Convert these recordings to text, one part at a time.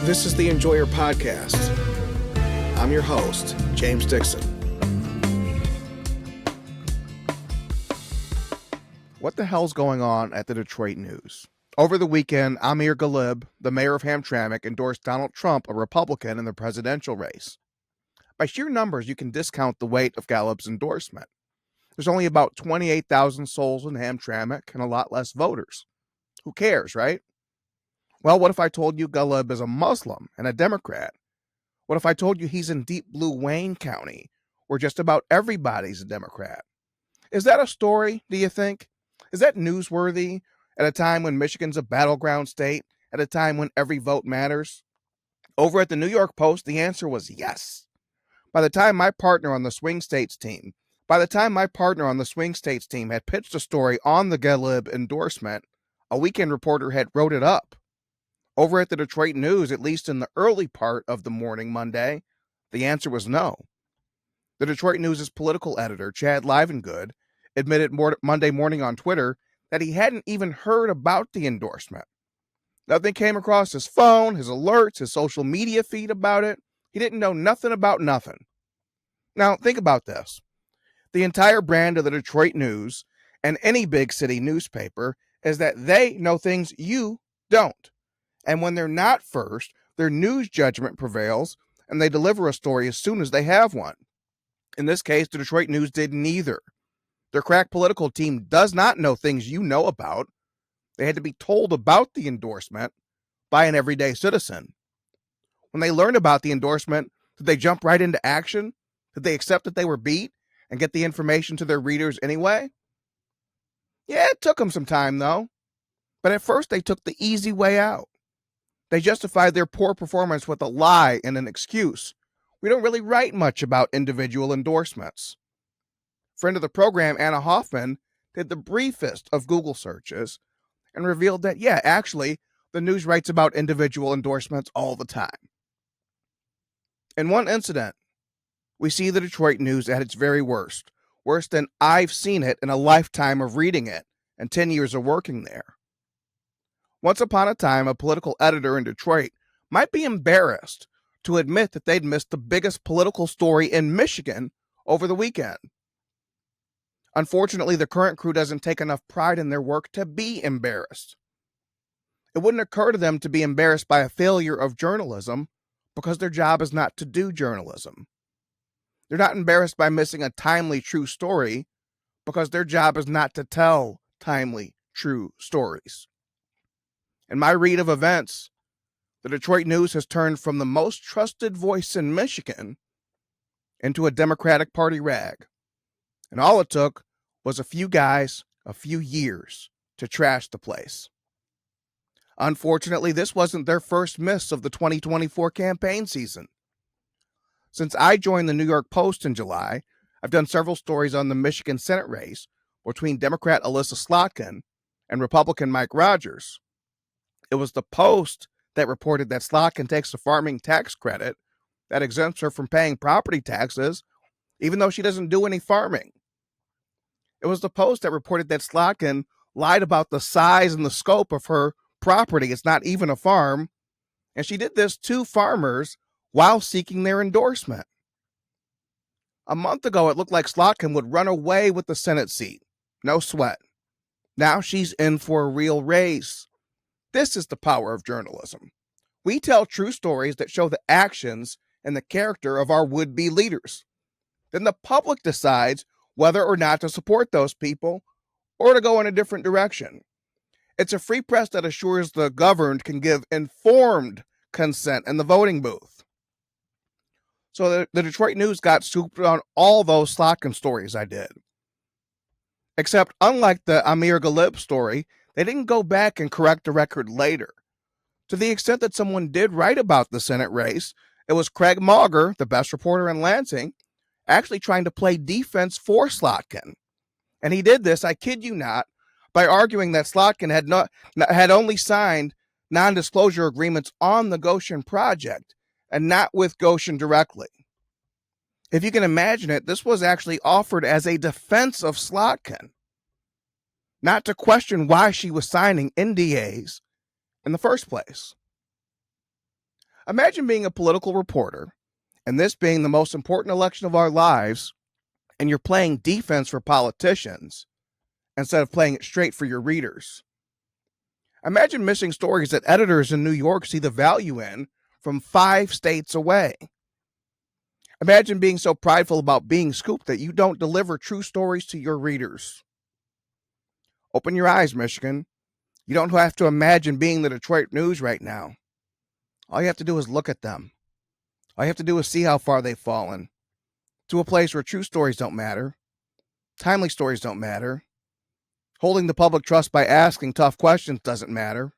This is the Enjoyer Podcast. I'm your host, James Dixon. What the hell's going on at the Detroit News? Over the weekend, Amir Ghalib, the mayor of Hamtramck, endorsed Donald Trump, a Republican, in the presidential race. By sheer numbers, you can discount the weight of Ghalib's endorsement. There's only about 28,000 souls in Hamtramck and a lot less voters. Who cares, right? Well, what if I told you Ghalib is a Muslim and a Democrat? What if I told you he's in deep blue Wayne County, where just about everybody's a Democrat? Is that a story, do you think? Is that newsworthy at a time when Michigan's a battleground state, at a time when every vote matters? Over at the New York Post, the answer was yes. By the time my partner on the swing states team had pitched a story on the Ghalib endorsement, a weekend reporter had wrote it up. Over at the Detroit News, at least in the early part of the morning Monday, the answer was no. The Detroit News' political editor, Chad Livengood, admitted Monday morning on Twitter that he hadn't even heard about the endorsement. Nothing came across his phone, his alerts, his social media feed about it. He didn't know nothing about nothing. Now, think about this. The entire brand of the Detroit News and any big city newspaper is that they know things you don't. And when they're not first, their news judgment prevails and they deliver a story as soon as they have one. In this case, the Detroit News did neither. Their crack political team does not know things you know about. They had to be told about the endorsement by an everyday citizen. When they learned about the endorsement, did they jump right into action? Did they accept that they were beat and get the information to their readers anyway? Yeah, it took them some time, though. But at first, they took the easy way out. They justified their poor performance with a lie and an excuse. We don't really write much about individual endorsements. Friend of the program, Anna Hoffman, did the briefest of Google searches and revealed that, yeah, actually, the news writes about individual endorsements all the time. In one incident, we see the Detroit News at its very worst, worse than I've seen it in a lifetime of reading it and 10 years of working there. Once upon a time, a political editor in Detroit might be embarrassed to admit that they'd missed the biggest political story in Michigan over the weekend. Unfortunately, the current crew doesn't take enough pride in their work to be embarrassed. It wouldn't occur to them to be embarrassed by a failure of journalism because their job is not to do journalism. They're not embarrassed by missing a timely, true story because their job is not to tell timely, true stories. In my read of events, the Detroit News has turned from the most trusted voice in Michigan into a Democratic Party rag. And all it took was a few guys, a few years to trash the place. Unfortunately, this wasn't their first miss of the 2024 campaign season. Since I joined the New York Post in July, I've done several stories on the Michigan Senate race between Democrat Alyssa Slotkin and Republican Mike Rogers. It was the Post that reported that Slotkin takes a farming tax credit that exempts her from paying property taxes, even though she doesn't do any farming. It was the Post that reported that Slotkin lied about the size and the scope of her property. It's not even a farm. And she did this to farmers while seeking their endorsement. A month ago, it looked like Slotkin would run away with the Senate seat. No sweat. Now she's in for a real race. This is the power of journalism. We tell true stories that show the actions and the character of our would-be leaders. Then the public decides whether or not to support those people or to go in a different direction. It's a free press that assures the governed can give informed consent in the voting booth. So the Detroit News got scooped on all those Slotkin stories I did. Except, unlike the Amir Ghalib story, they didn't go back and correct the record later. To the extent that someone did write about the Senate race, it was Craig Mauger, the best reporter in Lansing, actually trying to play defense for Slotkin. And he did this, I kid you not, by arguing that Slotkin had only signed non-disclosure agreements on the Goshen project and not with Goshen directly. If you can imagine it, this was actually offered as a defense of Slotkin, not to question why she was signing NDAs in the first place. Imagine being a political reporter, and this being the most important election of our lives, and you're playing defense for politicians instead of playing it straight for your readers. Imagine missing stories that editors in New York see the value in from 5 states away. Imagine being so prideful about being scooped that you don't deliver true stories to your readers. Open your eyes, Michigan. You don't have to imagine being the Detroit News right now. All you have to do is look at them. All you have to do is see how far they've fallen. To a place where true stories don't matter. Timely stories don't matter. Holding the public trust by asking tough questions doesn't matter.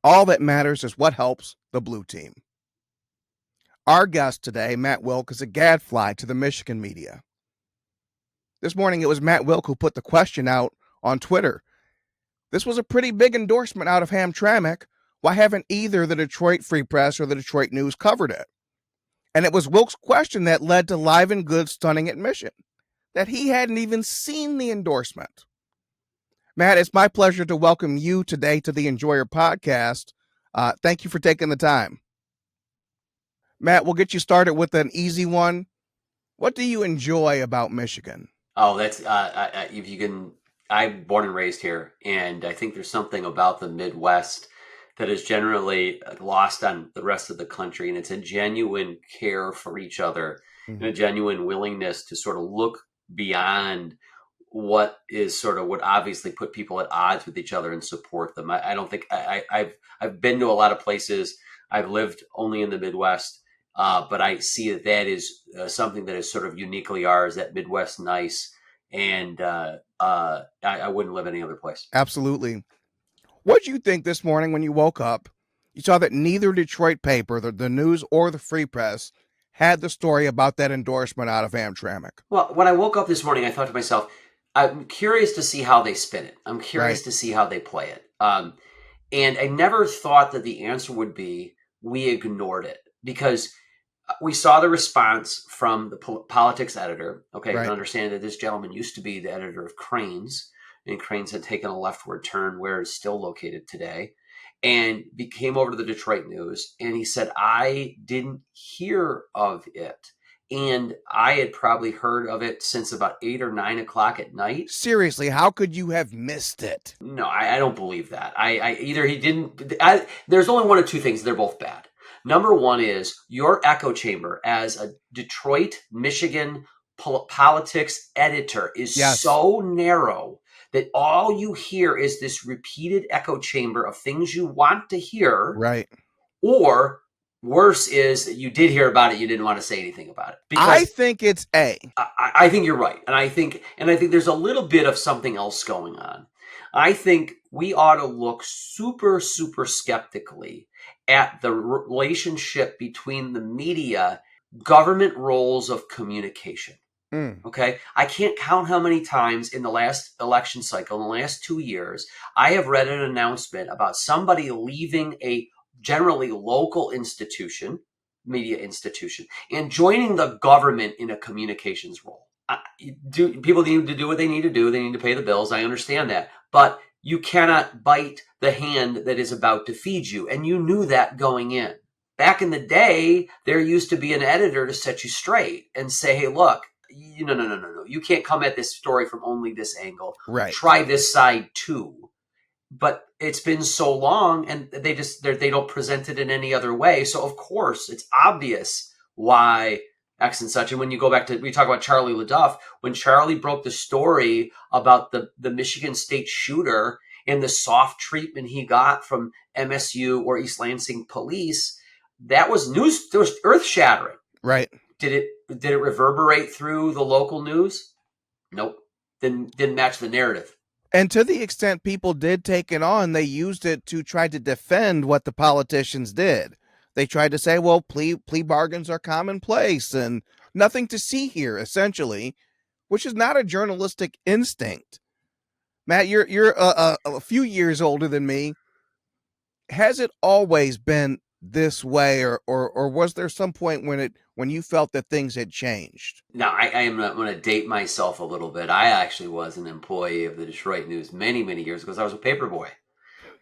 All that matters is what helps the blue team. Our guest today, Matt Wilk, is a gadfly to the Michigan media. This morning, it was Matt Wilk who put the question out on Twitter. This was a pretty big endorsement out of Hamtramck. Why haven't either the Detroit Free Press or the Detroit News covered it? And it was Wilk's question that led to Live and Good stunning admission that he hadn't even seen the endorsement. Matt, it's my pleasure to welcome you today to the Enjoyer podcast. Thank you for taking the time. Matt, we'll get you started with an easy one. What do you enjoy about Michigan? Oh, that's if you can. I'm born and raised here, and I think there's something about the Midwest that is generally lost on the rest of the country, and it's a genuine care for each other and a genuine willingness to sort of look beyond what is sort of what obviously put people at odds with each other and support them. I don't think I've been to a lot of places. I've lived only in the Midwest. But I see that is something that is sort of uniquely ours, that Midwest nice, and I wouldn't live any other place. Absolutely. What did you think this morning when you woke up? You saw that neither Detroit paper, the News or the Free Press, had the story about that endorsement out of Hamtramck. Well, when I woke up this morning, I thought to myself, I'm curious to see how they spin it. I'm curious to see how they play it. And I never thought that the answer would be, we ignored it, because we saw the response from the politics editor. Okay, I can understand that this gentleman used to be the editor of Cranes, and Cranes had taken a leftward turn where it's still located today, and came over to the Detroit News, and he said, I didn't hear of it. And I had probably heard of it since about 8 or 9 o'clock at night. Seriously, how could you have missed it? No, I don't believe that. Either he didn't. There's only one of two things. They're both bad. Number one is your echo chamber as a Detroit, Michigan politics editor is so narrow that all you hear is this repeated echo chamber of things you want to hear. Right. Or worse is that you did hear about it, you didn't want to say anything about it. Because I think it's A. I think you're right. And I think there's a little bit of something else going on. I think we ought to look super, super skeptically at the relationship between the media, government roles of communication. Okay. I can't count how many times in the last election cycle, in the last 2 years, I have read an announcement about somebody leaving a generally local institution, media institution, and joining the government in a communications role. People need to do what they need to do. They need to pay the bills. I understand that. But you cannot bite the hand that is about to feed you. And you knew that going in. Back in the day, there used to be an editor to set you straight and say, hey, look, no. You can't come at this story from only this angle. Right. Try this side too. But it's been so long, and they don't present it in any other way. So of course, it's obvious why X and such. And when you go back to, we talk about Charlie LaDuff, when Charlie broke the story about the Michigan State shooter and the soft treatment he got from MSU or East Lansing police, that was news. It was earth shattering. Right. Did it reverberate through the local news? Nope. Didn't match the narrative. And to the extent people did take it on, they used it to try to defend what the politicians did. They tried to say, well, plea bargains are commonplace and nothing to see here, essentially, which is not a journalistic instinct. Matt, you're a few years older than me. Has it always been this way, or was there some point when you felt that things had changed? No, I am going to date myself a little bit. I actually was an employee of the Detroit News many, many years ago. I was a paper boy.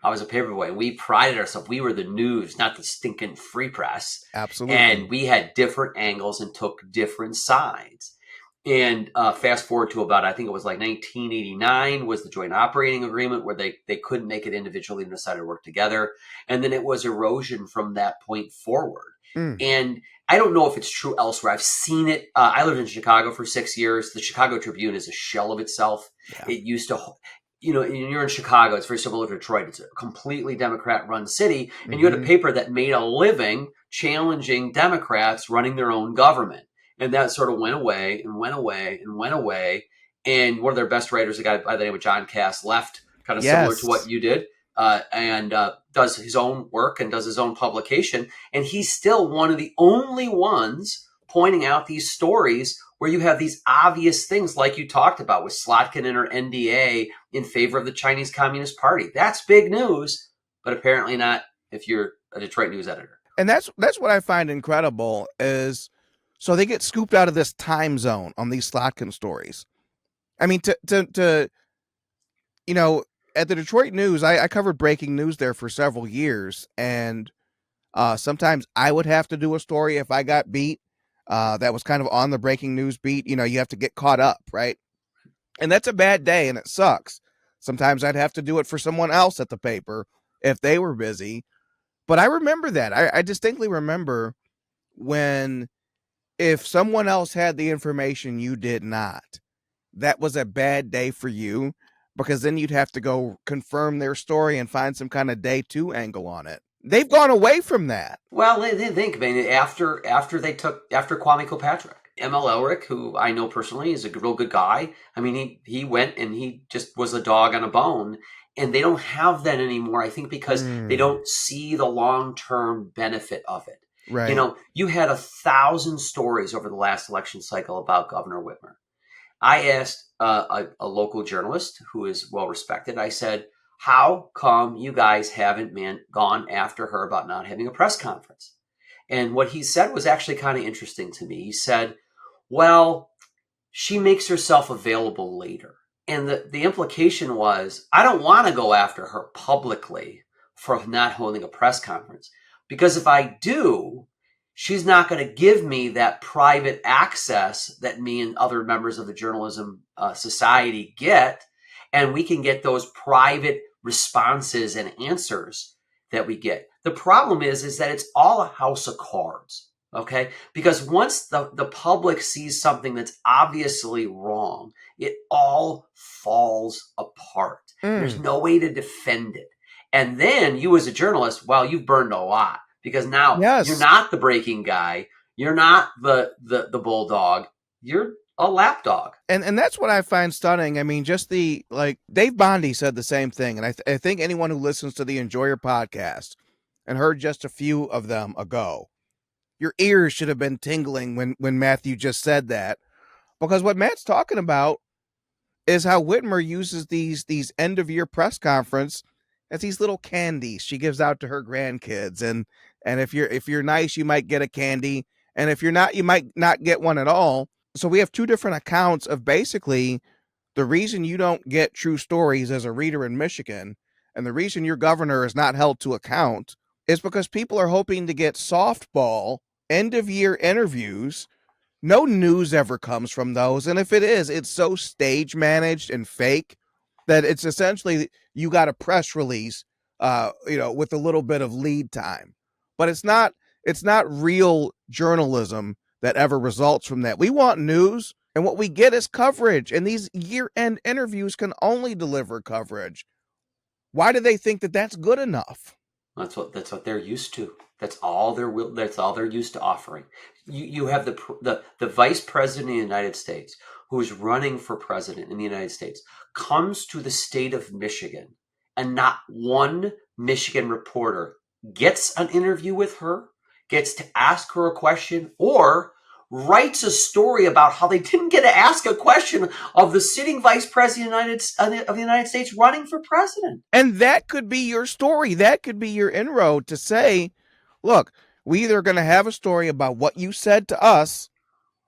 I was a paperboy. And we prided ourselves. We were the news, not the stinking free press. Absolutely. And we had different angles and took different sides. And fast forward to about, I think it was like 1989 was the joint operating agreement where they couldn't make it individually and decided to work together. And then it was erosion from that point forward. And I don't know if it's true elsewhere. I've seen it. I lived in Chicago for 6 years. The Chicago Tribune is a shell of itself. Yeah. It used to, you're in Chicago. It's very similar to Detroit. It's a completely Democrat-run city. And you had a paper that made a living challenging Democrats running their own government. And that sort of went away and went away and went away. And one of their best writers, a guy by the name of John Cass, left, kind of similar to what you did, and does his own work and does his own publication. And he's still one of the only ones pointing out these stories where you have these obvious things like you talked about with Slotkin and her NDA in favor of the Chinese Communist Party. That's big news, but apparently not if you're a Detroit news editor. And that's what I find incredible is, so they get scooped out of this time zone on these Slotkin stories. I mean, at the Detroit News, I covered breaking news there for several years. And sometimes I would have to do a story if I got beat. That was kind of on the breaking news beat. You have to get caught up, right? And that's a bad day and it sucks. Sometimes I'd have to do it for someone else at the paper if they were busy. But I remember that. I distinctly remember when, if someone else had the information you did not, that was a bad day for you, because then you'd have to go confirm their story and find some kind of day two angle on it. They've gone away from that. Well, they think, I mean, after Kwame Kilpatrick, M.L. Elric, who I know personally is a real good guy. I mean, he went and he just was a dog on a bone, and they don't have that anymore. I think because they don't see the long-term benefit of it. Right. You had 1,000 stories over the last election cycle about Governor Whitmer. I asked a local journalist who is well respected. I said, how come you guys haven't gone after her about not having a press conference? And what he said was actually kind of interesting to me. He said, well, she makes herself available later. And the implication was, I don't want to go after her publicly for not holding a press conference. Because if I do, she's not going to give me that private access that me and other members of the journalism society get. And we can get those private responses and answers that we get. The problem is that it's all a house of cards. Okay? Because once the public sees something that's obviously wrong, it all falls apart. There's no way to defend it. And then you as a journalist, well, you've burned a lot, because now you're not the breaking guy. You're not the bulldog. You're a lapdog. And that's what I find stunning. I mean, just Dave Bondi said the same thing. And I think anyone who listens to the Enjoyer podcast and heard just a few of them ago, your ears should have been tingling when Matthew just said that. Because what Matt's talking about is how Whitmer uses these end of year press conference as these little candies she gives out to her grandkids. And if you're nice, you might get a candy. And if you're not, you might not get one at all. So we have two different accounts of basically the reason you don't get true stories as a reader in Michigan, and the reason your governor is not held to account, is because people are hoping to get softball end of year interviews. No news ever comes from those. And if it is, it's so stage managed and fake that it's essentially you got a press release, with a little bit of lead time. But it's not real journalism that ever results from that. We want news, and what we get is coverage. And these year-end interviews can only deliver coverage. Why do they think that that's good enough? That's what they're used to. That's all they're used to offering. You have the vice president of the United States, who is running for president in the United States, comes to the state of Michigan, and not one Michigan reporter gets an interview with her, gets to ask her a question, or writes a story about how they didn't get to ask a question of the sitting vice president of the United States running for president. And that could be your story. That could be your inroad to say, look, we either are going to have a story about what you said to us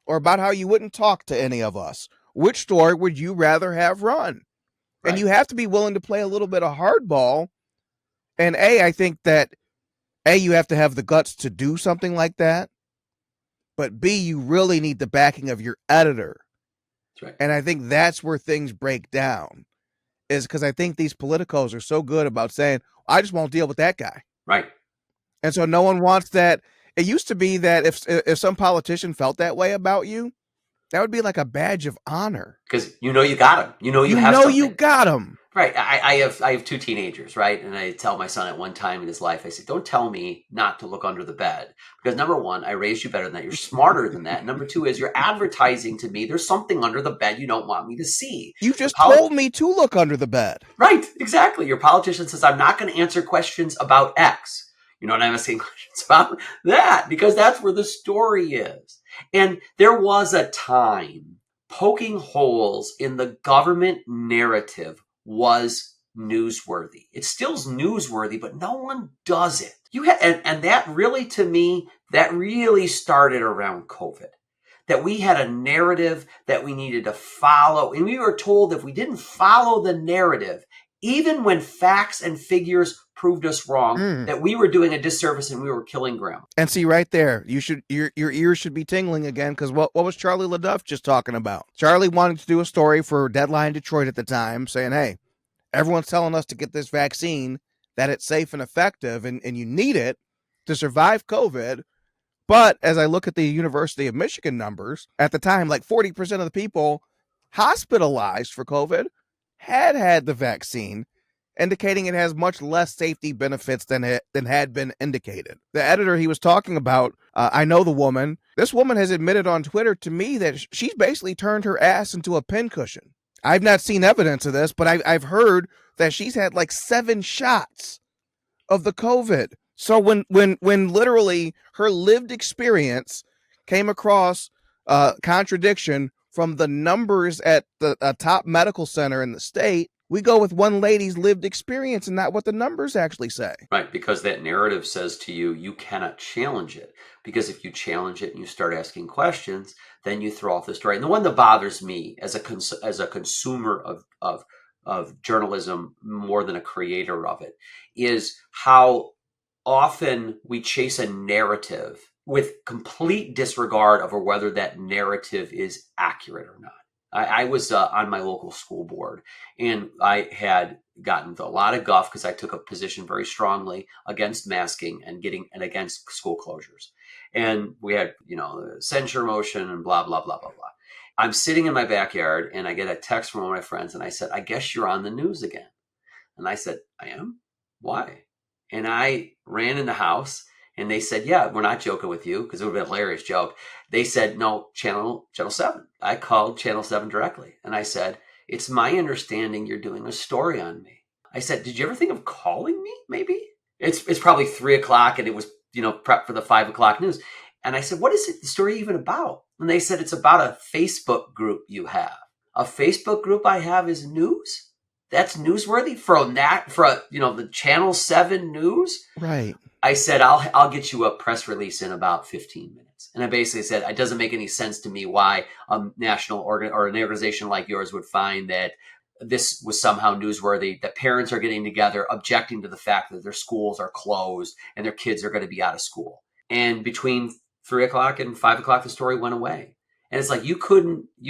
or about how you wouldn't talk to any of us. Which story would you rather have run? Right. And you have to be willing to play a little bit of hardball And I think that you have to have the guts to do something like that. But B, you really need the backing of your editor. That's right. And I think that's where things break down, is because I think these politicos are so good about saying, I just won't deal with that guy. Right. And so no one wants that. It used to be that if some politician felt that way about you, that would be like a badge of honor. Because you got him. You have know something. You got him. Right. I have 2 teenagers, right? And I tell my son at one time in his life, I said, don't tell me not to look under the bed. Because number one, I raised you better than that. You're smarter than that. Number two is you're advertising to me there's something under the bed you don't want me to see. You just told me to look under the bed. Right. Exactly. Your politician says, I'm not going to answer questions about X. You know, and I'm asking questions about that because that's where the story is. And there was a time poking holes in the government narrative was newsworthy. It still's newsworthy, but no one does it. And that really, to me, that really started around COVID. That we had a narrative that we needed to follow. And we were told if we didn't follow the narrative, even when facts and figures proved us wrong, that we were doing a disservice and we were killing grandma. And see, right there, your ears should be tingling again, because what was Charlie LaDuff just talking about? Charlie wanted to do a story for Deadline Detroit at the time, saying, hey, everyone's telling us to get this vaccine, that it's safe and effective, and you need it to survive COVID. But as I look at the University of Michigan numbers, at the time, like 40% of the people hospitalized for COVID had the vaccine, indicating it has much less safety benefits than had been indicated. The editor he was talking about, I know the woman. This woman has admitted on Twitter to me that she's basically turned her ass into a pincushion. I've not seen evidence of this, but I've heard that she's had like 7 shots of the COVID. So when literally her lived experience came across contradiction from the numbers at the top medical center in the state, we go with one lady's lived experience and not what the numbers actually say. Right, because that narrative says to you, you cannot challenge it. Because if you challenge it and you start asking questions, then you throw off the story. And the one that bothers me as a consumer of journalism more than a creator of it is how often we chase a narrative with complete disregard of whether that narrative is accurate or not. I was on my local school board, and I had gotten a lot of guff because I took a position very strongly against masking and against school closures. And we had, the censure motion and blah, blah, blah, blah, blah. I'm sitting in my backyard and I get a text from one of my friends and I said, I guess you're on the news again. And I said, I am? Why? And I ran in the house and they said, yeah, we're not joking with you, because it would have been a hilarious joke. They said, no, Channel 7. I called Channel 7 directly. And I said, it's my understanding you're doing a story on me. I said, did you ever think of calling me? Maybe it's probably 3:00 and it was, prep for the 5:00 news. And I said, what is the story even about? And they said, it's about a Facebook group you have. A Facebook group I have is news? That's newsworthy for the Channel 7 news? Right. I said, I'll get you a press release in about 15 minutes. And I basically said, it doesn't make any sense to me why a national or an organization like yours would find that this was somehow newsworthy, that parents are getting together objecting to the fact that their schools are closed and their kids are going to be out of school. And between 3:00 and 5:00, the story went away. And it's like you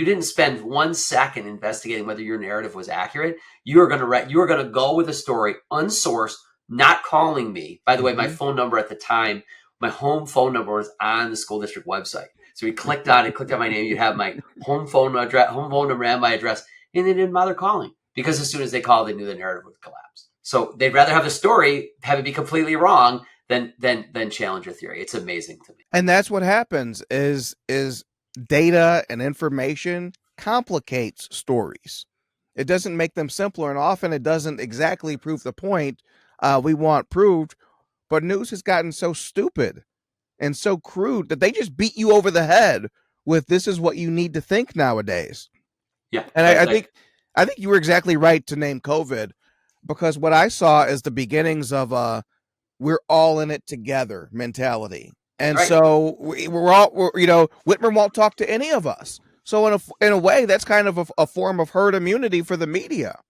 didn't spend 1 second investigating whether your narrative was accurate. You were going to go with a story unsourced, not calling me. By the way, my phone number at the time, my home phone number was on the school district website. So we clicked on my name. You'd have my home phone number and my address, and they didn't bother calling because as soon as they called, they knew the narrative would collapse. So they'd rather have the story, have it be completely wrong than challenge your theory. It's amazing to me. And that's what happens is data and information complicates stories. It doesn't make them simpler, and often it doesn't exactly prove the point we want proved. But news has gotten so stupid and so crude that they just beat you over the head with this is what you need to think nowadays. Yeah. And I think you were exactly right to name COVID, because what I saw is the beginnings of we're all in it together mentality. And right. So Whitmer won't talk to any of us. So in a way, that's kind of a form of herd immunity for the media,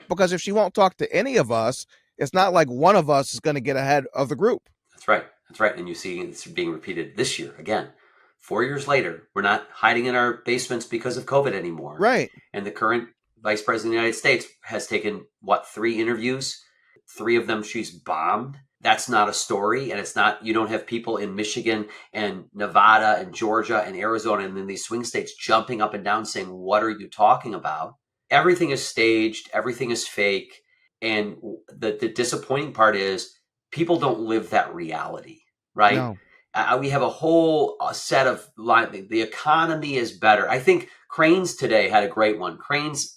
because if she won't talk to any of us, It's not like one of us is going to get ahead of the group. That's right. That's right. And you see it's being repeated this year again. 4 years later, we're not hiding in our basements because of COVID anymore. Right. And the current vice president of the United States has taken, 3 interviews? 3 of them she's bombed. That's not a story. And it's not, you don't have people in Michigan and Nevada and Georgia and Arizona and then these swing states jumping up and down saying, what are you talking about? Everything is staged. Everything is fake. And the disappointing part is people don't live that reality, right? No. We have a whole set of the economy is better. I think Cranes today had a great one. Cranes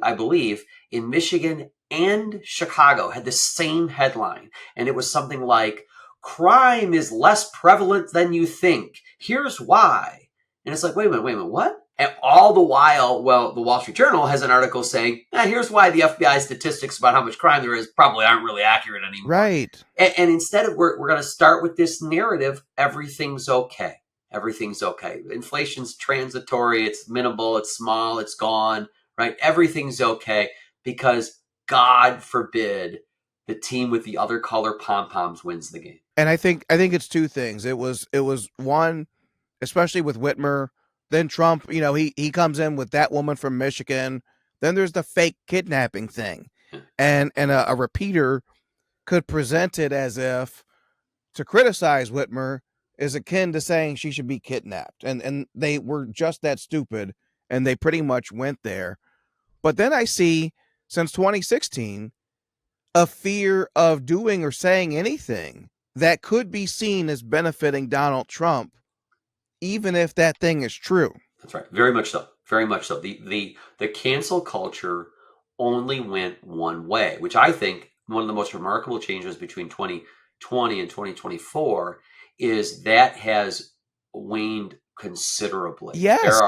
I believe in Michigan and Chicago had the same headline. And it was something like, crime is less prevalent than you think. Here's why. And it's like, wait a minute, what? And all the while, the Wall Street Journal has an article saying, here's why the FBI statistics about how much crime there is probably aren't really accurate anymore. Right. And instead of, we're going to start with this narrative, everything's okay. Everything's okay. Inflation's transitory. It's minimal. It's small. It's gone. Right? Everything's okay because God forbid the team with the other color pom-poms wins the game. And I think it's 2 things. It was one, especially with Whitmer. Then Trump, he comes in with that woman from Michigan. Then there's the fake kidnapping thing. And a repeater could present it as if to criticize Whitmer is akin to saying she should be kidnapped. And they were just that stupid, and they pretty much went there. But then I see, since 2016, a fear of doing or saying anything that could be seen as benefiting Donald Trump, even if that thing is true. That's right. Very much so. Very much so. The cancel culture only went one way, which I think one of the most remarkable changes between 2020 and 2024 is that has waned considerably. Yes.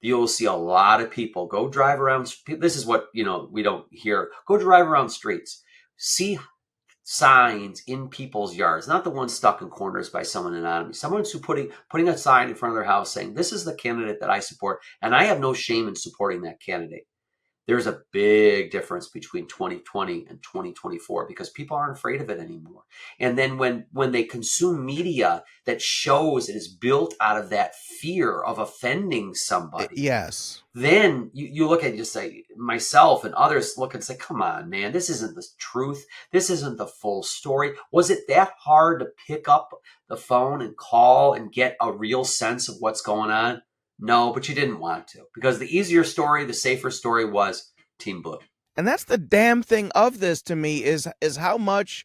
You'll see a lot of people go drive around. This is what, we don't hear. Go drive around streets. See signs in people's yards, not the ones stuck in corners by someone anonymous. Someone's who putting a sign in front of their house saying, this is the candidate that I support, and I have no shame in supporting that candidate. There's a big difference between 2020 and 2024 because people aren't afraid of it anymore. And then when they consume media that shows it is built out of that fear of offending somebody, yes, then you look at it and just say, myself and others look and say, come on, man, this isn't the truth. This isn't the full story. Was it that hard to pick up the phone and call and get a real sense of what's going on? No, but you didn't want to, because the easier story, the safer story was Team Blue. And that's the damn thing of this to me is how much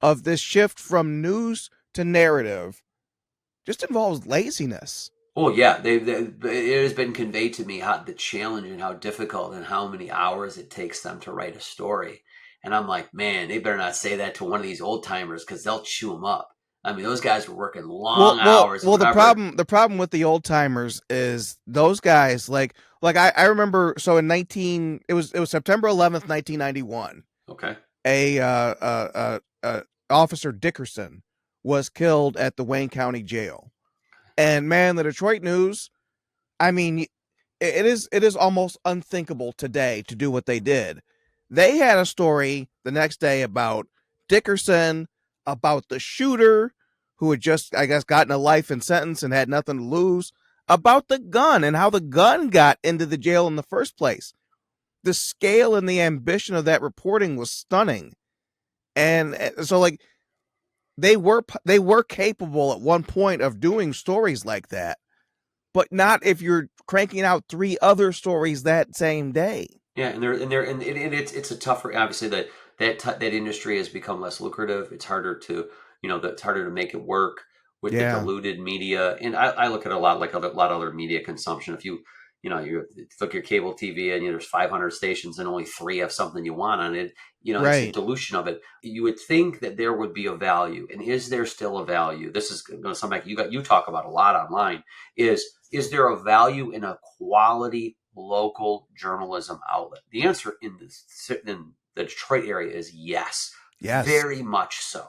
of this shift from news to narrative just involves laziness. Oh, yeah. It has been conveyed to me how the challenge and how difficult and how many hours it takes them to write a story. And I'm like, man, they better not say that to one of these old timers because they'll chew them up. I mean, those guys were working long hours. Well, the problem with the old timers is those guys, like I remember. So it was September 11th, 1991. Okay. Officer Dickerson was killed at the Wayne County Jail, and man, the Detroit News. I mean, it is almost unthinkable today to do what they did. They had a story the next day about Dickerson, about the shooter who had just, I guess, gotten a life in sentence and had nothing to lose, about the gun and how the gun got into the jail in the first place. The scale and the ambition of that reporting was stunning. And so, like, they were capable at one point of doing stories like that, but not if you're cranking out 3 other stories that same day. Yeah, and it's a tougher, obviously that industry has become less lucrative. It's harder to, it's harder to make it work with the diluted media. And I look at a lot of other media consumption. If you look at your cable TV and there's 500 stations and only 3 have something you want on it, right. It's a dilution of it. You would think that there would be a value. And is there still a value? This is going to sound like you talk about a lot online. Is there a value in a quality local journalism outlet? The answer in the Detroit area is yes. Yes. Very much so.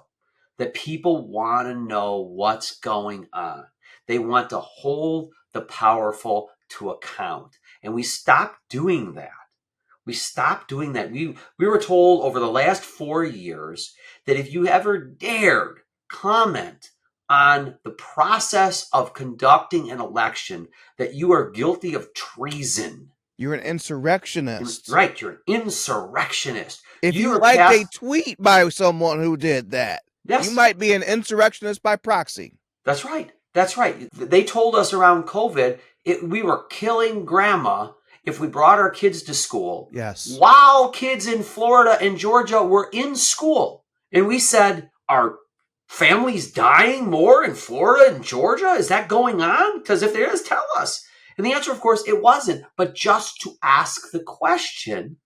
That people want to know what's going on. They want to hold the powerful to account. And we stopped doing that. We stopped doing that. We were told over the last 4 years that if you ever dared comment on the process of conducting an election, that you are guilty of treason. You're an insurrectionist. Right, you're an insurrectionist. If you liked a tweet by someone who did that, yes, you might be an insurrectionist by proxy. That's right. That's right. They told us around COVID we were killing grandma if we brought our kids to school. Yes. While kids in Florida and Georgia were in school. And we said, are families dying more in Florida and Georgia? Is that going on? Because if there is, tell us. And the answer, of course, it wasn't. But just to ask the question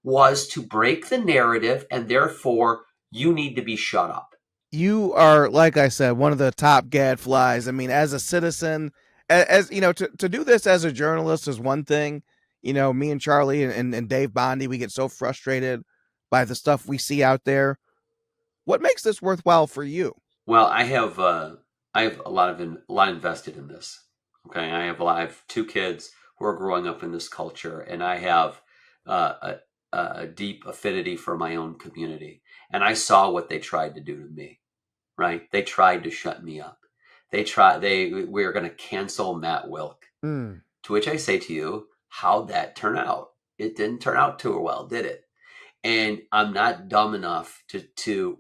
was to break the narrative, and therefore you need to be shut up. You are, like I said, one of the top gadflies. I mean, as a citizen, as you know, to do this as a journalist is one thing. You know, me and Charlie and Dave Bondi, we get so frustrated by the stuff we see out there. What makes this worthwhile for you? Well, I have a lot invested in this. Okay, I have 2 kids who are growing up in this culture, and I have a deep affinity for my own community. And I saw what they tried to do to me, right? They tried to shut me up. We were going to cancel Matt Wilk. To which I say to you, how'd that turn out? It didn't turn out too well, did it? And I'm not dumb enough to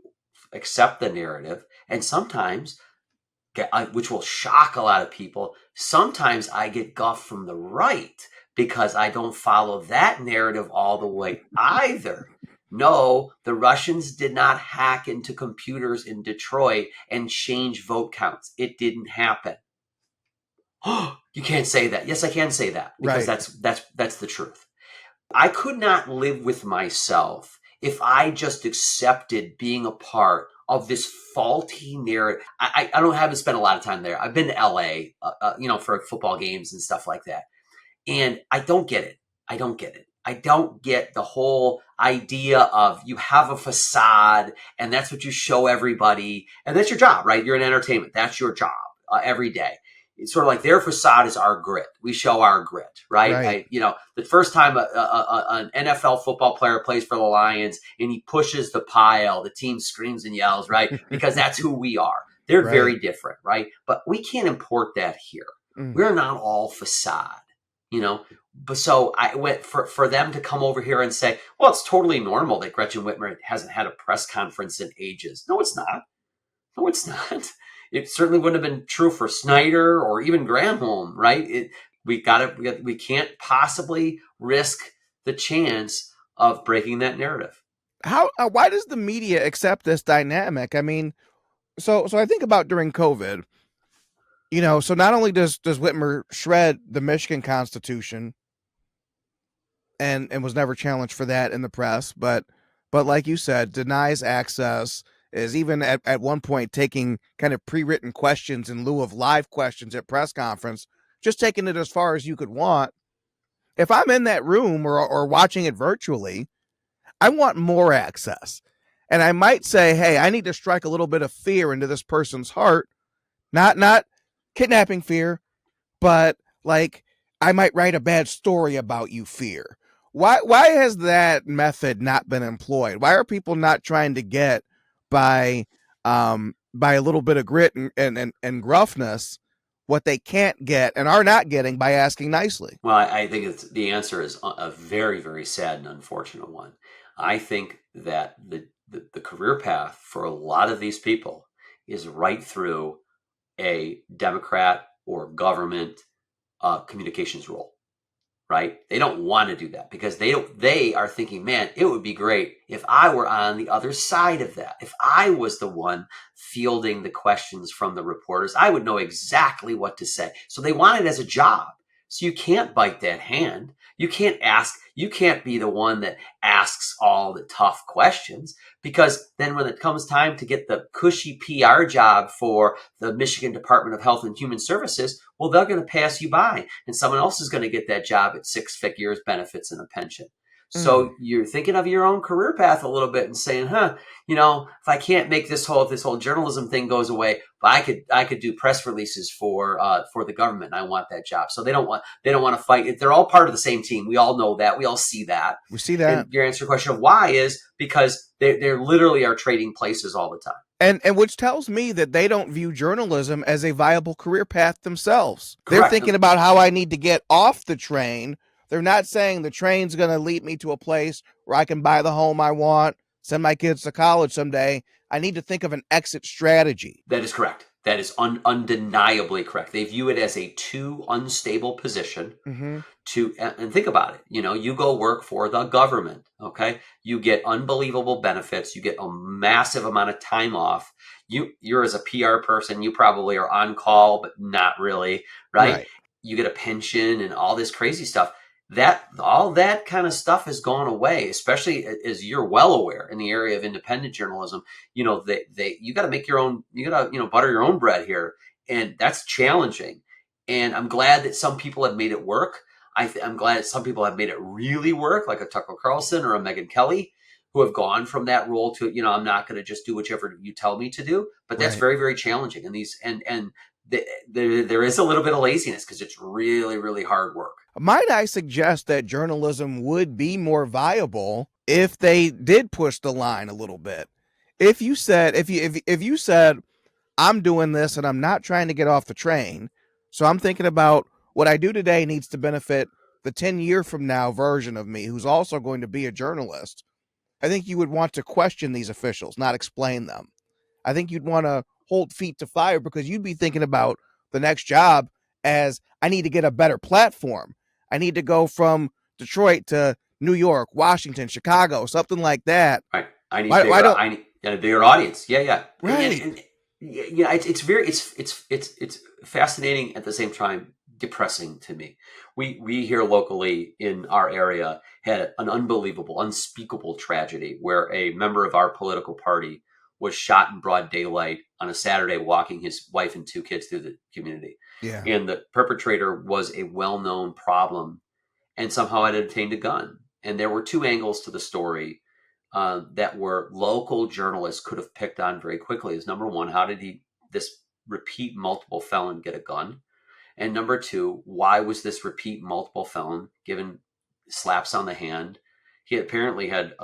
accept the narrative. And sometimes, which will shock a lot of people, sometimes I get guff from the right because I don't follow that narrative all the way either. No, the Russians did not hack into computers in Detroit and change vote counts. It didn't happen. Oh, you can't say that. Yes, I can say that because that's the truth. I could not live with myself if I just accepted being a part of this faulty narrative. I haven't spent a lot of time there. I've been to LA, for football games and stuff like that. And I don't get it. I don't get the whole idea of you have a facade and that's what you show everybody. And that's your job, right? You're in entertainment. That's your job every day. It's sort of like their facade is our grit. We show our grit, right? The first time an NFL football player plays for the Lions and he pushes the pile, the team screams and yells, right? Because that's who we are. They're very different, right? But we can't import that here. We're not all facade. But so I went for them to come over here and say, well, it's totally normal that Gretchen Whitmer hasn't had a press conference in ages. No, it's not. It certainly wouldn't have been true for Snyder or even Granholm, right? We can't possibly risk the chance of breaking that narrative. Why does the media accept this dynamic? I mean, so I think about during COVID, so not only does Whitmer shred the Michigan Constitution and was never challenged for that in the press, but like you said, denies access, is even at one point taking kind of pre-written questions in lieu of live questions at press conference, just taking it as far as you could want. If I'm in that room or watching it virtually, I want more access. And I might say, hey, I need to strike a little bit of fear into this person's heart, not kidnapping fear, but like I might write a bad story about you fear. Why has that method not been employed? Why are people not trying to get by a little bit of grit and gruffness what they can't get and are not getting by asking nicely? Well, I think the answer is a very, very sad and unfortunate one. I think that the career path for a lot of these people is right through a Democrat or government communications role, right? They don't want to do that because they are thinking, man, it would be great if I were on the other side of that. If I was the one fielding the questions from the reporters, I would know exactly what to say. So they want it as a job. So you can't bite that hand. You can't be the one that asks all the tough questions, because then when it comes time to get the cushy PR job for the Michigan Department of Health and Human Services, well, they're going to pass you by and someone else is going to get that job at 6 figures, benefits, and a pension. So you're thinking of your own career path a little bit and saying, if I can't make this whole journalism thing goes away, but I could do press releases for the government, and I want that job. So they don't want to fight. They're all part of the same team. We all know that. We all see that. We see that. And your answer to the question of why is because they literally are trading places all the time. And which tells me that they don't view journalism as a viable career path themselves. Correct. They're thinking about how I need to get off the train. They're not saying the train's going to lead me to a place where I can buy the home I want, send my kids to college someday. I need to think of an exit strategy. That is correct. That is undeniably correct. They view it as a too unstable position and think about it. You go work for the government. Okay. You get unbelievable benefits. You get a massive amount of time off. You're as a PR person, you probably are on call, but not really. Right. You get a pension and all this crazy stuff. All that kind of stuff has gone away, especially as you're well aware in the area of independent journalism. You got to make your own, butter your own bread here. And that's challenging. And I'm glad that some people have made it work. I'm glad that some people have made it really work, like a Tucker Carlson or a Megyn Kelly, who have gone from that role to, I'm not going to just do whichever you tell me to do. But that's very, very challenging. And there is a little bit of laziness because it's really, really hard work. Might I suggest that journalism would be more viable if they did push the line a little bit? If you said, I'm doing this and I'm not trying to get off the train, so I'm thinking about what I do today needs to benefit the 10-year from now version of me who's also going to be a journalist, I think you would want to question these officials, not explain them. I think you'd want to hold feet to fire because you'd be thinking about the next job as I need to get a better platform. I need to go from Detroit to New York, Washington, Chicago, something like that. Right. I need a bigger audience. Yeah. Right. It's fascinating at the same time depressing to me. We here locally in our area had an unbelievable, unspeakable tragedy where a member of our political party was shot in broad daylight on a Saturday walking his wife and 2 kids through the community. Yeah. And the perpetrator was a well-known problem and somehow had obtained a gun. And there were 2 angles to the story that were local journalists could have picked on very quickly. Is number one, how did this repeat multiple felon get a gun? And number 2, why was this repeat multiple felon given slaps on the hand? He apparently had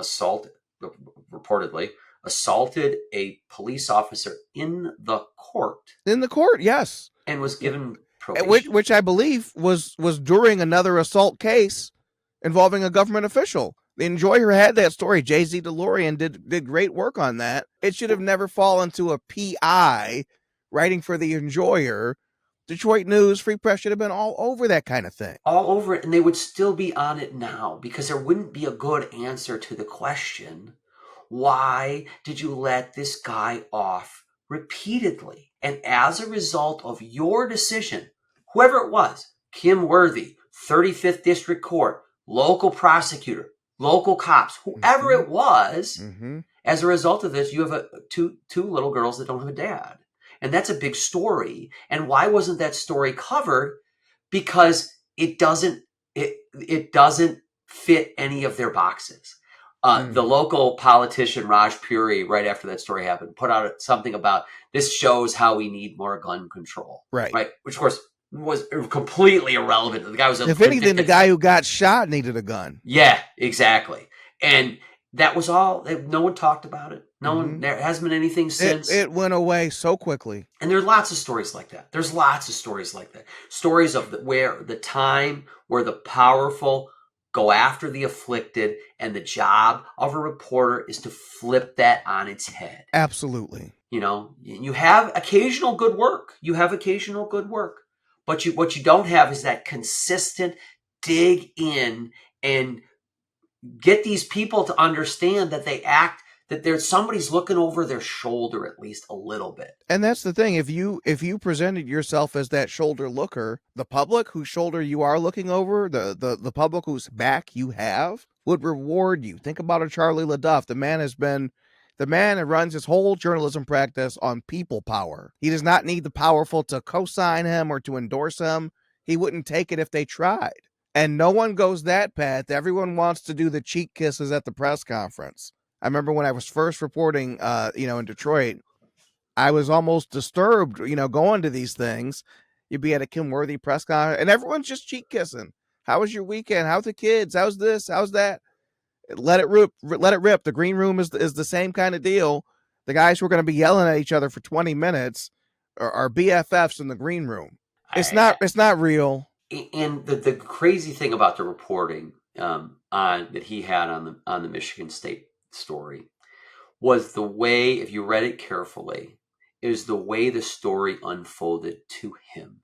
reportedly assaulted a police officer in the court. In the court, yes. And was given probation. Which I believe was during another assault case involving a government official. The Enjoyer had that story. Jay-Z DeLorean did great work on that. It should have never fallen to a PI writing for the Enjoyer. Detroit News, Free Press should have been all over that kind of thing. All over it, and they would still be on it now because there wouldn't be a good answer to the question, why did you let this guy off repeatedly? And as a result of your decision, whoever it was, Kim Worthy, 35th District Court, local prosecutor, local cops, whoever it was, as a result of this, you have two little girls that don't have a dad. And that's a big story. And why wasn't that story covered? Because it doesn't fit any of their boxes. The local politician, Raj Puri, right after that story happened, put out something about this shows how we need more gun control. Right. Which, of course, was completely irrelevant. The guy was if anything, the guy who got shot needed a gun. Yeah, exactly. And that was all. No one talked about it. No one. There hasn't been anything since. It went away so quickly. And there's lots of stories like that. Stories of the time where the powerful go after the afflicted, and the job of a reporter is to flip that on its head. Absolutely. You have occasional good work. But what you don't have is that consistent dig in and get these people to understand that that somebody's looking over their shoulder at least a little bit. And that's the thing. If you presented yourself as that shoulder looker, the public whose shoulder you are looking over, the public whose back you have, would reward you. Think about a Charlie LaDuff. The man who runs his whole journalism practice on people power. He does not need the powerful to co-sign him or to endorse him. He wouldn't take it if they tried. And no one goes that path. Everyone wants to do the cheek kisses at the press conference. I remember when I was first reporting, in Detroit, I was almost disturbed, going to these things. You'd be at a Kim Worthy press conference, and everyone's just cheek kissing. How was your weekend? How's the kids? How's this? How's that? Let it rip. Let it rip. The green room is the same kind of deal. The guys who are going to be yelling at each other for 20 minutes are BFFs in the green room. It's not real. And the crazy thing about the reporting that he had on the Michigan State story was the way, if you read it carefully, is the way the story unfolded to him.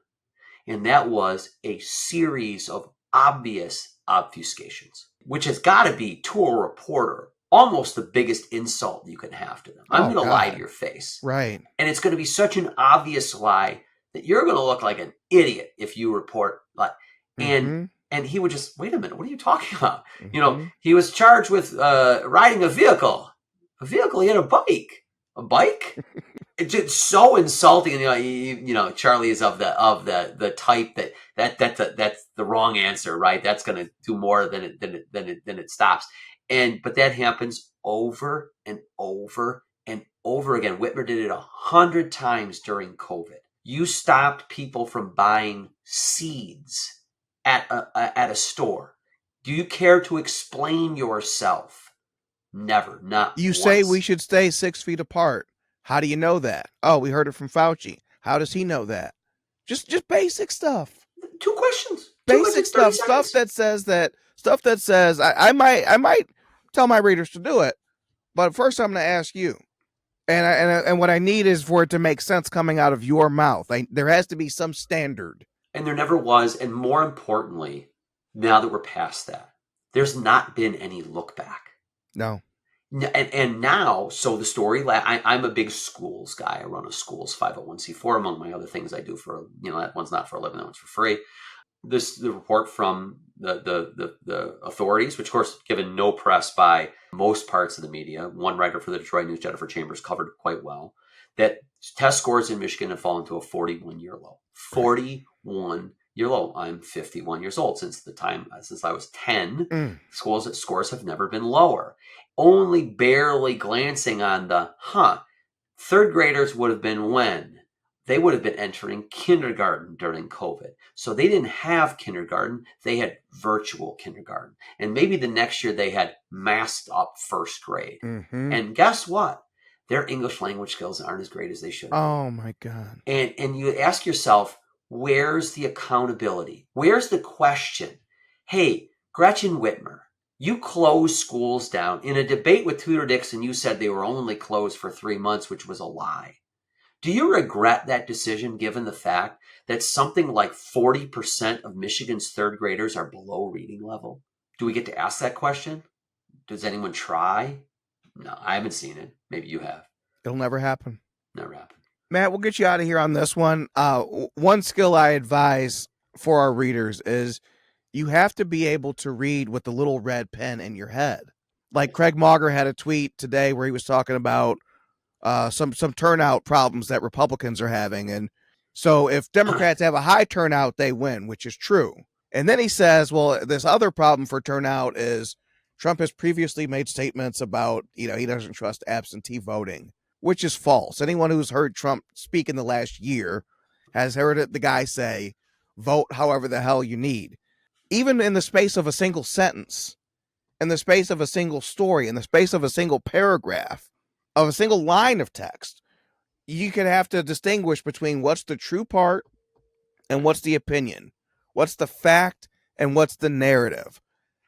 And that was a series of obvious obfuscations, which has got to be, to a reporter, almost the biggest insult you can have to them. I'm going to lie to your face. Right. And it's going to be such an obvious lie that you're going to look like an idiot if you report like, and he would just, wait a minute, what are you talking about? He was charged with riding a vehicle. He had a bike. It's just so insulting. And Charlie is of the type that's the wrong answer, right? That's going to do more than it stops. But that happens over and over and over again. Whitmer did it 100 times during COVID. You stopped people from buying seeds at a store. Do you care to explain yourself? Never, not You once. say we should stay 6 feet apart. How do you know that? Oh, we heard it from Fauci. How does he know that? Just basic stuff. 2 questions. Basic stuff. Stuff that says I might tell my readers to do it, but first I'm going to ask you. And what I need is for it to make sense coming out of your mouth. There has to be some standard. And there never was. And more importantly, now that we're past that, there's not been any look back. No. And now, so the story, I'm a big schools guy. I run a schools 501c4, among my other things I do for, that one's not for a living, that one's for free. The report from the authorities, which of course given no press by most parts of the media. One writer for the Detroit News, Jennifer Chambers, covered it quite well, that test scores in Michigan have fallen to a 41-year low. 41-year low. I'm 51 years old. Since I was 10, scores have never been lower. Only barely glancing on the third graders would have been when? They would have been entering kindergarten during COVID. So they didn't have kindergarten. They had virtual kindergarten. And maybe the next year they had masked up first grade. And guess what? Their English language skills aren't as great as they should. Oh, my God. And you ask yourself, where's the accountability? Where's the question? Hey, Gretchen Whitmer, you closed schools down. In a debate with Tudor Dixon, you said they were only closed for 3 months, which was a lie. Do you regret that decision given the fact that something like 40% of Michigan's third graders are below reading level? Do we get to ask that question? Does anyone try? No, I haven't seen it. Maybe you have. It'll never happen. Never happen. Matt, we'll get you out of here on this one. One skill I advise for our readers is you have to be able to read with the little red pen in your head. Like Craig Mauger had a tweet today where he was talking about some turnout problems that Republicans are having. And so if Democrats have a high turnout, they win, which is true. And then he says, well, this other problem for turnout is Trump has previously made statements about, he doesn't trust absentee voting, which is false. Anyone who's heard Trump speak in the last year has heard the guy say, vote however the hell you need. Even in the space of a single sentence, in the space of a single story, in the space of a single paragraph, of a single line of text, you could have to distinguish between what's the true part and what's the opinion, what's the fact and what's the narrative.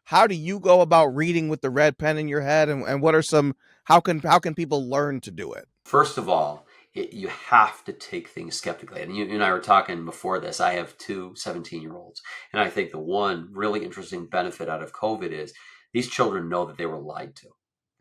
How do you go about reading with the red pen in your head, and what are how can people learn to do it? First of all, you have to take things skeptically. And you and I were talking before this. I have 2 17-year-olds, and I think the one really interesting benefit out of COVID is these children know that they were lied to.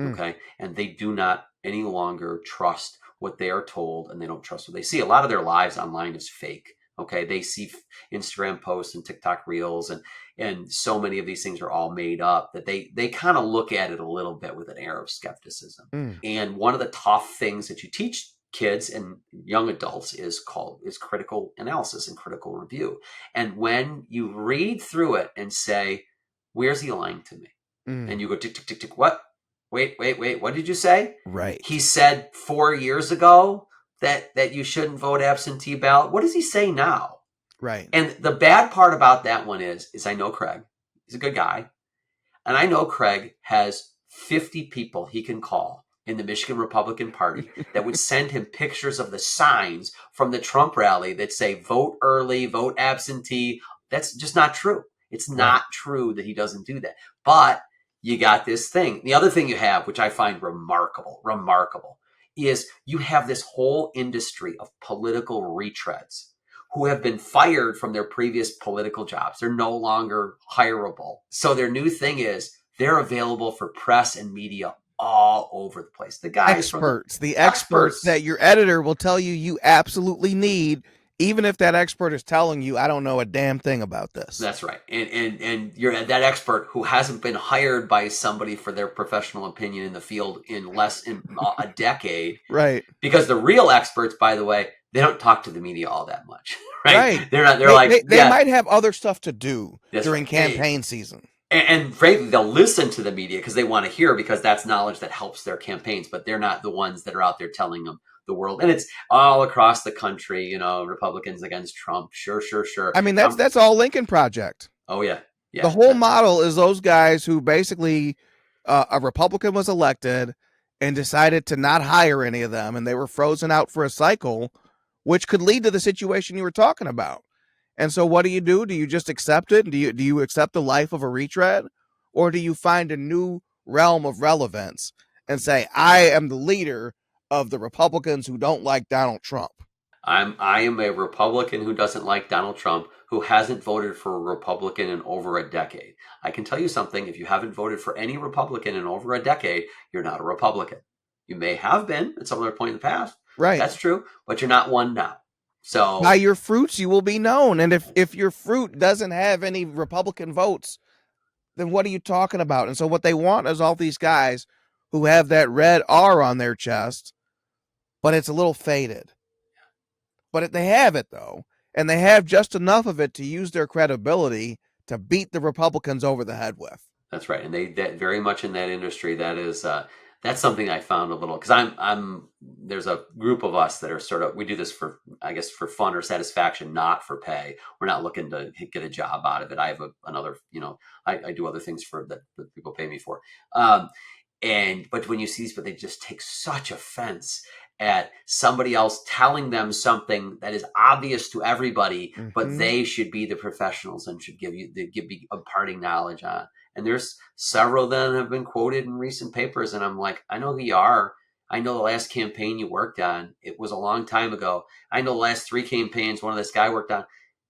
Okay. And they do not any longer trust what they are told, and they don't trust what they see. A lot of their lives online is fake. Okay. They see Instagram posts and TikTok reels, and so many of these things are all made up that they kind of look at it a little bit with an air of skepticism. And one of the tough things that you teach kids and young adults is critical analysis and critical review. And when you read through it and say, where's he lying to me? And you go, tick, tick, tick, tick, what? Wait, what did you say? Right. He said 4 years ago that you shouldn't vote absentee ballot. What does he say now? Right. And the bad part about that one is I know Craig. He's a good guy. And I know Craig has 50 people he can call in the Michigan Republican Party that would send him pictures of the signs from the Trump rally that say vote early, vote absentee. That's just not true. It's not true that he doesn't do that. But you got this thing. The other thing you have, which I find remarkable, is you have this whole industry of political retreads who have been fired from their previous political jobs. They're no longer hireable. So their new thing is they're available for press and media all over the place. The guys experts that your editor will tell you absolutely need, even if that expert is telling you, I don't know a damn thing about this. That's right. And you're that expert who hasn't been hired by somebody for their professional opinion in the field in a decade. Right. Because the real experts, by the way, they don't talk to the media all that much. Right. They might have other stuff to do during campaign season. And frankly, they'll listen to the media because they want to hear, because that's knowledge that helps their campaigns, but they're not the ones that are out there telling them the world. And it's all across the country, Republicans against Trump. Sure. I mean, that's all Lincoln Project. Oh, yeah. The whole model is those guys who basically a Republican was elected and decided to not hire any of them, and they were frozen out for a cycle, which could lead to the situation you were talking about. And so what do? Do you just accept it? Do you accept the life of a retread? Or do you find a new realm of relevance and say, I am the leader of the Republicans who don't like Donald Trump? I am a Republican who doesn't like Donald Trump, who hasn't voted for a Republican in over a decade. I can tell you something. If you haven't voted for any Republican in over a decade, you're not a Republican. You may have been at some other point in the past. Right. That's true. But you're not one now. So by your fruits, you will be known. And if your fruit doesn't have any Republican votes, then what are you talking about? And so what they want is all these guys who have that red R on their chest, but it's a little faded. But they have it, though, and they have just enough of it to use their credibility to beat the Republicans over the head with. That's right. And that very much in that industry, that is that's something I found a little, because there's a group of us that are sort of, we do this for, I guess, for fun or satisfaction, not for pay. We're not looking to get a job out of it. I have another, I do other things that people pay me for. But when you see these, but they just take such offense at somebody else telling them something that is obvious to everybody, but they should be the professionals and should be imparting knowledge on. And there's several that have been quoted in recent papers. And I'm like, I know who you are. I know the last campaign you worked on. It was a long time ago. I know the last 3 campaigns one of this guy worked on.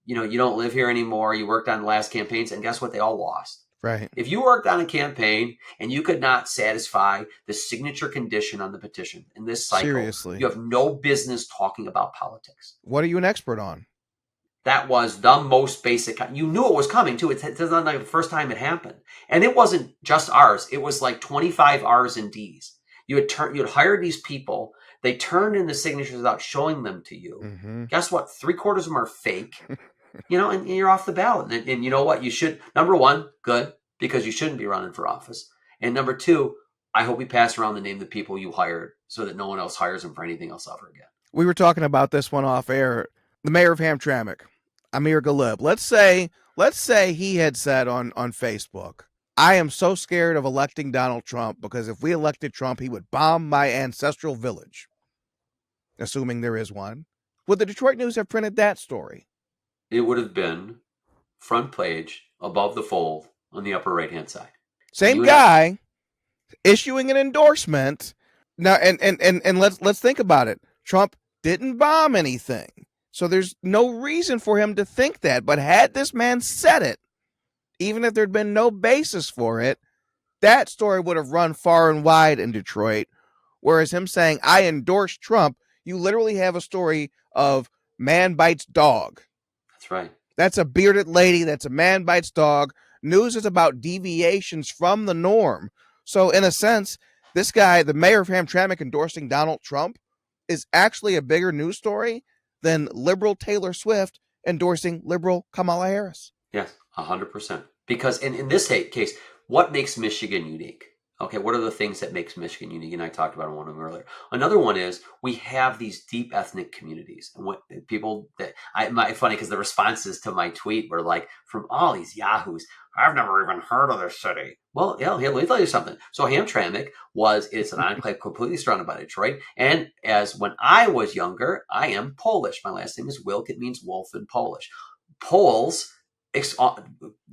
You don't live here anymore. You worked on the last campaigns, and guess what? They all lost. Right. If you worked on a campaign and you could not satisfy the signature condition on the petition in this cycle, seriously, you have no business talking about politics. What are you an expert on? That was the most basic. You knew it was coming too. It's not like the first time it happened. And it wasn't just ours. It was like 25 R's and D's. You had hired these people. They turned in the signatures without showing them to you. Guess what? 3/4 of them are fake. And you're off the ballot. And you know what? You should, number one, good, because you shouldn't be running for office. And number two, I hope you pass around the name of the people you hired so that no one else hires them for anything else ever again. We were talking about this one off air. The mayor of Hamtramck, Amir Galib. Let's say he had said on Facebook, I am so scared of electing Donald Trump because if we elected Trump, he would bomb my ancestral village. Assuming there is one. Would the Detroit News have printed that story? It would have been front page, above the fold, on the upper right-hand side. Same guy issuing an endorsement. Now, and let's think about it. Trump didn't bomb anything. So there's no reason for him to think that. But had this man said it, even if there'd been no basis for it, that story would have run far and wide in Detroit. Whereas him saying, I endorse Trump, you literally have a story of man bites dog. That's right. That's a bearded lady. That's a man bites dog. News is about deviations from the norm. So in a sense, this guy, the mayor of Hamtramck, endorsing Donald Trump is actually a bigger news story than liberal Taylor Swift endorsing liberal Kamala Harris. Yes, 100%. Because in this case, what makes Michigan unique? Okay, what are the things that makes Michigan unique? And I talked about one of them earlier. Another one is we have these deep ethnic communities. And what people that funny because the responses to my tweet were like from all these yahoos. I've never even heard of this city. Well, yeah, let me tell you something. So Hamtramck it's an enclave completely surrounded by Detroit. And as when I was younger, I am Polish. My last name is Wilk. It means wolf in Polish. Poles.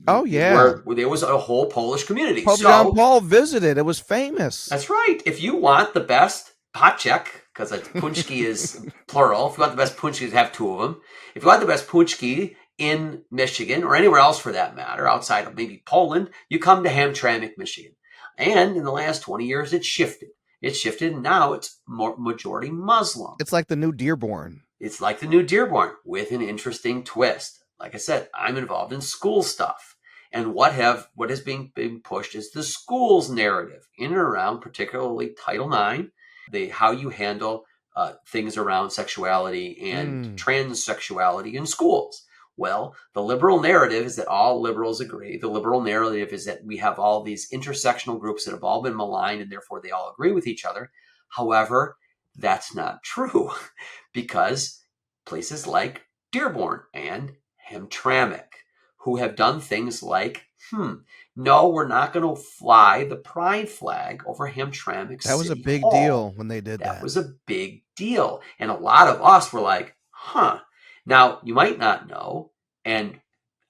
Oh yeah, where there was a whole Polish community. Pope John Paul visited. It was famous. That's right. If you want the best Pacek, because punchki is plural. If you want the best punchki, have two of them. If you want the best punchki in Michigan or anywhere else for that matter, outside of maybe Poland, you come to Hamtramck, Michigan. And in the last 20 years, it shifted. It shifted, and now it's more majority Muslim. It's like the new Dearborn. It's like the new Dearborn with an interesting twist. Like I said, I'm involved in school stuff. And what is being pushed is the school's narrative in and around, particularly Title IX, how you handle things around sexuality and transsexuality in schools. Well, the liberal narrative is that all liberals agree. The liberal narrative is that we have all these intersectional groups that have all been maligned and therefore they all agree with each other. However, that's not true because places like Dearborn and Hamtramck, who have done things like, no, we're not going to fly the pride flag over Hamtramck. That was a big Hall. Deal when they did that. That was a big deal. And a lot of us were like, Now, you might not know, and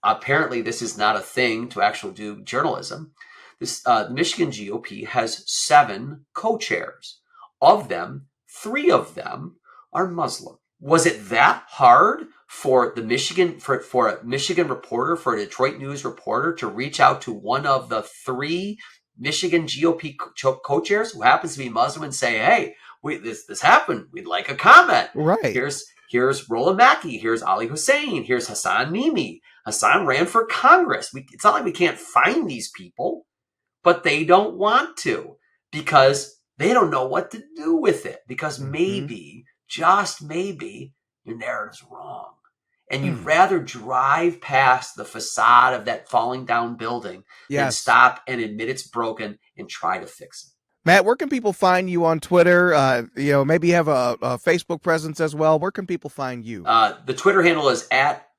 apparently this is not a thing to actually do journalism. This Michigan GOP has 7 co-chairs. Of them, 3 of them are Muslim. Was it that hard for the Michigan for a Michigan reporter, for a Detroit News reporter to reach out to one of the 3 Michigan GOP co-chairs who happens to be Muslim and say, "Hey, this happened. We'd like a comment." Right. Here's Roland Mackey. Here's Ali Hussein. Here's Hassan Mimi. Hassan ran for Congress. It's not like we can't find these people, but they don't want to because they don't know what to do with it. Because maybe, just maybe, your narrative's wrong. And you'd rather drive past the facade of that falling down building than stop and admit it's broken and try to fix it. Matt, where can people find you on Twitter? Maybe you have a Facebook presence as well. Where can people find you? The Twitter handle is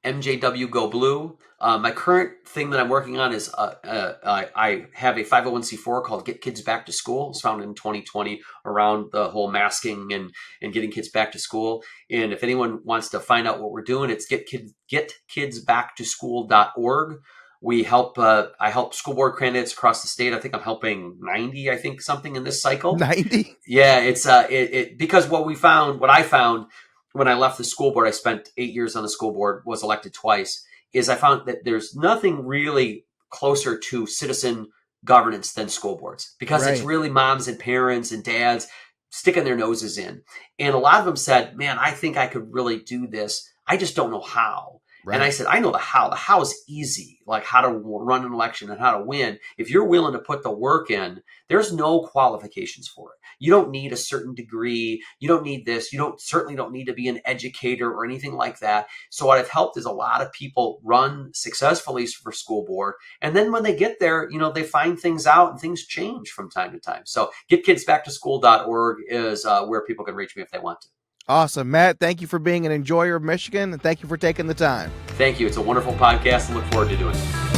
@MJWGoBlue. My current thing that I'm working on is I have a 501c4 called Get Kids Back to School. It was founded in 2020 around the whole masking and getting kids back to school. And if anyone wants to find out what we're doing, it's getkidsbacktoschool.org. We help. I help school board candidates across the state. I think I'm helping 90. I think something in this cycle. 90. Yeah, it's because what I found when I left the school board, I spent 8 years on the school board, was elected twice. Is I found that there's nothing really closer to citizen governance than school boards because it's really moms and parents and dads sticking their noses in, and a lot of them said, "Man, I think I could really do this. I just don't know how." Right. And I said, I know the how. The how is easy, like how to run an election and how to win. If you're willing to put the work in, there's no qualifications for it. You don't need a certain degree. You don't need this. You certainly don't need to be an educator or anything like that. So what I've helped is a lot of people run successfully for school board. And then when they get there, they find things out and things change from time to time. So getkidsbacktoschool.org is where people can reach me if they want to. Awesome. Matt, thank you for being an enjoyer of Michigan, and thank you for taking the time. Thank you. It's a wonderful podcast and look forward to doing it.